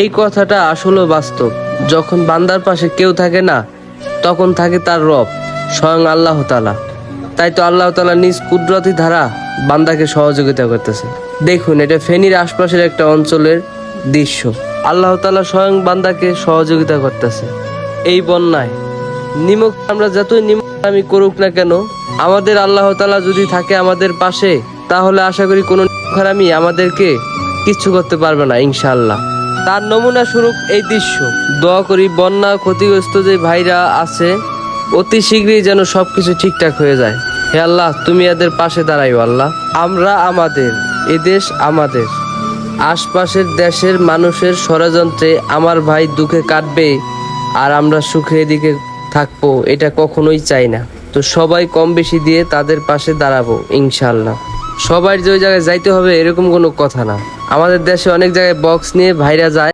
এই কথাটা আসলে বাস্তব। যখন বান্দার পাশে কেউ থাকে না, তখন থাকে তার রব, স্বয়ং আল্লাহ তাআলা। তাই তো আল্লাহ তাআলা নিজ কুদরতি ধারা বান্দাকে সহযোগিতা করতেছে। দেখুন, এটা ফেনীর আশপাশের একটা অঞ্চলের দৃশ্য। আল্লাহ তাআলা স্বয়ং বান্দাকে সহযোগিতা করতেছে এই বন্যায়। নিমক আমরা যতই নিমক করুক না কেন, আমাদের আল্লাহ তাআলা যদি থাকে আমাদের পাশে, তাহলে আশা করি কোনো খারামি আমাদেরকে কিচ্ছু করতে পারবে না ইনশাআল্লাহ। তার নমুনা স্বরূপ এই দৃশ্য। দোয়া করি বন্যা ক্ষতিগ্রস্ত যে ভাইরা আছে, অতি শীঘ্রই যেন সবকিছু ঠিকঠাক হয়ে যায়। হে আল্লাহ, তুমি এদের পাশে দাঁড়াইও আল্লাহ। আমরা আমাদের, এদেশ আমাদের, আশপাশের দেশের মানুষের ষড়যন্ত্রে আমার ভাই দুঃখে কাটবে আর আমরা সুখে এদিকে থাকবো, এটা কখনোই চাই না। তো সবাই কম বেশি দিয়ে তাদের পাশে দাঁড়াবো ইনশাআল্লাহ। সবাই যে ওই জায়গায় যাইতে হবে এরকম কোনো কথা না। আমাদের দেশে অনেক জায়গায় বক্স নিয়ে ভাইরা যায়।